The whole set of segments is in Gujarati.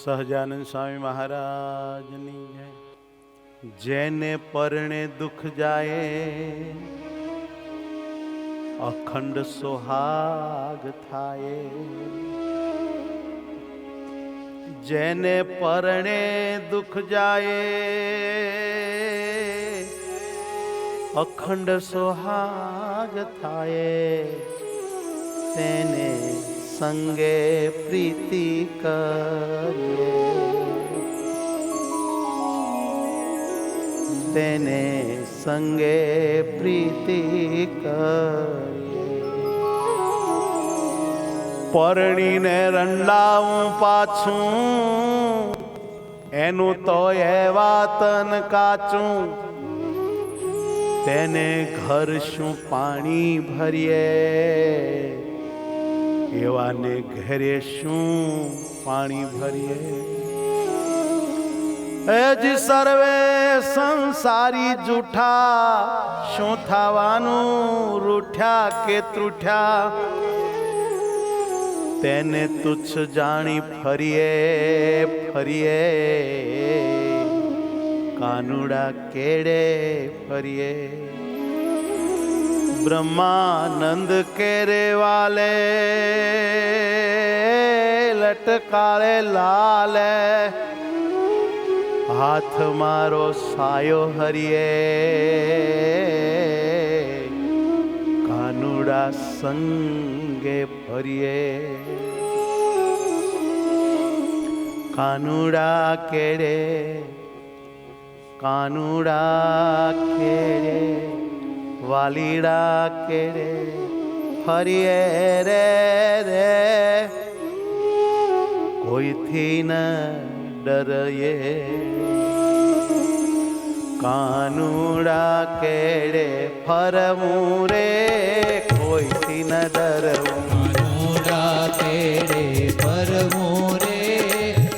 સહજાનંદ સ્વામી મહારાજની જય. જેને પરણે દુઃખ જાય અખંડ સોહાગ થાય. જેને પરણે દુઃખ જાય અખંડ સોહાગ થાય. તેને સંગે પ્રીતિ કરીએ. તેને સંગે પ્રીતિ કરીએ. પરણીને રંડાવું પાછું એનું તો એ વાતન કાચું. તેને ઘર શું પાણી ભરીએ એવાને ઘરે શું પાણી ભરીએ. એજી સર્વે સંસારી જૂઠા શું થવાનું રૂઠ્યા કે ત્રુઠ્યા. તેને તુચ્છ જાણી ફરીએ ફરીએ કાનુડા કેડે ફરીએ. બ્રહ્માનંદ કેરે વાલે લટકાળે લાલે. હાથ મારો સાયો હરિયે કાનુડા સંગે ફરીએ. કાનુડા કેડે કાનુડા કેડે વાલીડા કેડે ફરીએ રે રે. કોઈથી ન ડરએ. કાનુડા કેડે ફરવું રે કોઈથી ન ડરવું. કાનુડા કેડે ફરવું રે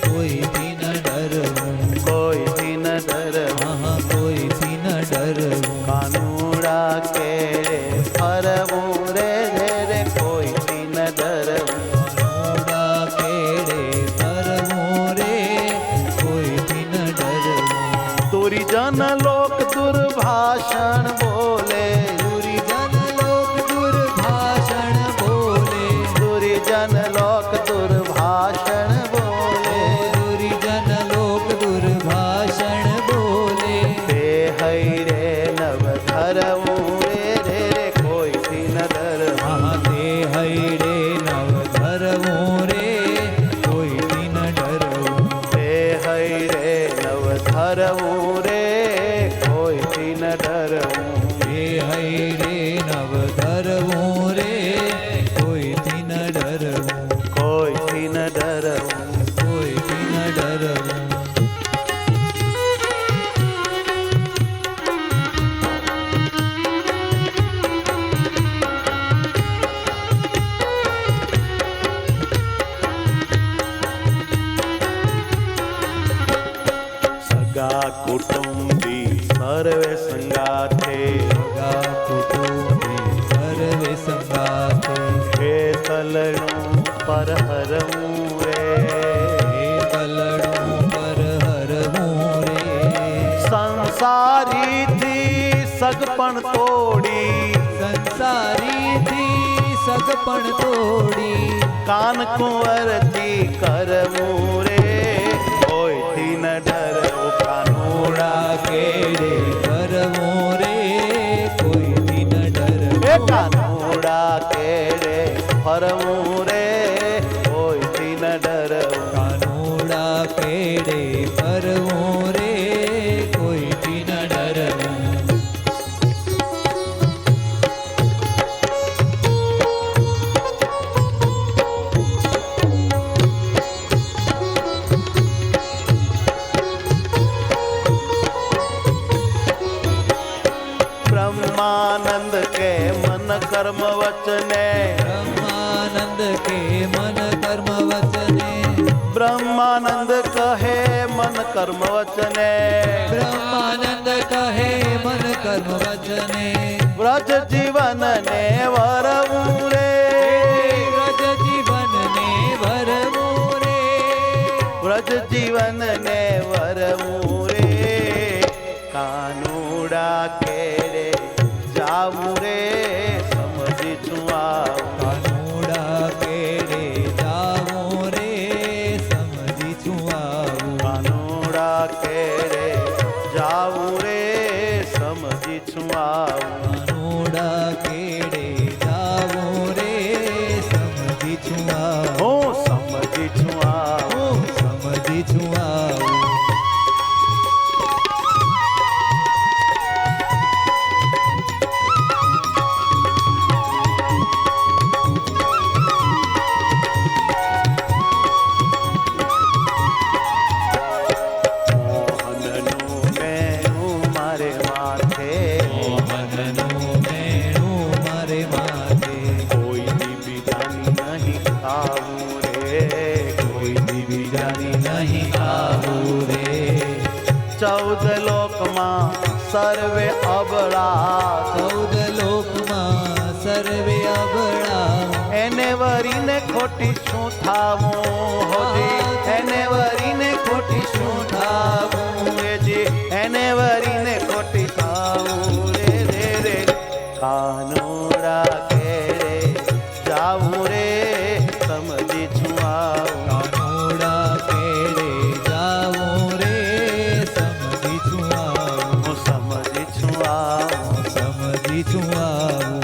કોઈથી ન ડરવું. કોઈથી ન ડરવું. કોઈથી ન ડરવું. કાનુડા કેડે ફરવું રે રે રે કોઈથી ન ડરવું. કાનુડા કેડે ફરવું રે કોઈથી ન ડરવું. દુર્જન લોક દુર્ભાષણ બોલે. દુર્જન લોક દુર્ભાષણ બોલે. દુર્જન લોક દુર્ભાષણ બોલે. દુર્જન લોક દુર્ભાષણ બોલે. તે હૈ રે નવ ધરવું રે રે રે કોઈથી ન ડરવું. તે હૈડે નવ ધરવું રે કોઈથી ન ડરવું. તે હૈ રે નવ ધરવું રે કોઈથી ન ડરવું. તે હૈડે નવ ધરવું રે કોઈથી ન ડરવું. કોઈથી ન ડરવું. કોઈથી ન ડરવું. સગા કુટુંબી સર્વે સંગાથે. સગા કુટુંબી સર્વે સંગાથે. હે તલણું પર હરવું રે. હે તલડું પર હરવું રે. સંસારીથી સગપણ તોડી. સંસારીથી સગપણ તોડી. કાન કુંવરથી કરવું રે કોઈથી ન ડરવું. કાનુડા કેડે ફરવું રે કોઈથી ન એ ડરવું. કાનુડા કેડે ફરવું રે કોઈથી ન ડરવું. કાનુડા કેડે ફરવું રે કોઈથી ન ડરવું. બ્રહ્માનંદ કે મન કર્મ વચને. બ્રહ્માનંદ કે મન કર્મ વચને. બ્રહ્માનંદ કહે મન કર્મ વચને. બ્રહ્માનંદ કહે મન કર્મ વચને. વ્રજ જીવન ને વરવું રે. વ્રજ જીવન ને વરવું રે. વ્રજ જીવન ને વરવું રે કાનુડા કેડે જાવું રે સમજી છું આવું કાનુડા કેડે જાવું રે સમજી છું આવું કાનુડા કેડે જાવું રે સમજી છું આવું કાનુડા કેડે જાવું રે સમજી છું આવું હું સમજી છું આવું સમજી છું આવું મોહનનું મેણું મારે માથે મોહનનું મેણું મારે માથે કોઈની બીજાની નહીં ખાવું રે કોઈ બીજાની નહીં આવું રે 14 લોકમાં સર્વે અબળા 14 લોકમાં સર્વે અબળા એને વરીને ખોટી શું થાવું હોજી એને વરીને ખોટી શું થાવું જી એને વરીને ખોટી થાવું રે રે રે કાનુડા કેરે જાવું રે સમજી છું આવું કાનુડા કેડે જાવું રે સમજી છું આવું હું સમજી છું આવું સમજી છું આવું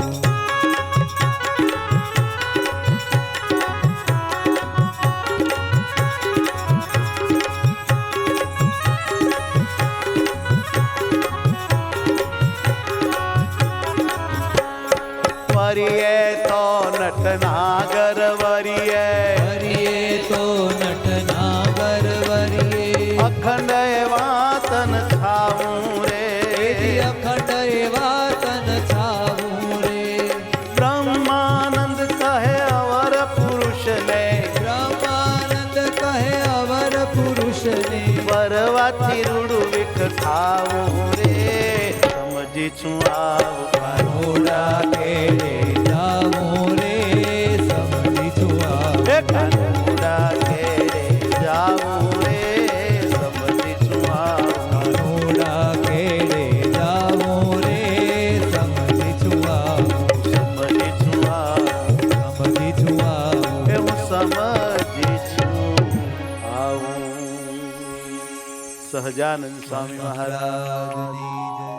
વરીએ તો નટનાગર વરીએ વરીએ તો નટનાગર વરીએ અખંડ વાતન ખાવું રે અખંડ એવા તન છાવું રે બ્રહ્માનંદ કહે અવર પુરુષને બ્રહ્માનંદ કહે અવર પુરુષને વરવાથી રૂડું વિખ ખાવું રે સમજી છું આવું કાનુડા કેડે જાવું રે સમજી છું આવું હે કાનુડા કેરે જાવું રે સમજી છું આવું કાનુડા કેડે જાવું રે સમજી છું આવું સમજી છું આવું સમજી છું આવું હે હું સમજી છું આવું સહજાનંદ સ્વામી મહારાજ મહારાજની જય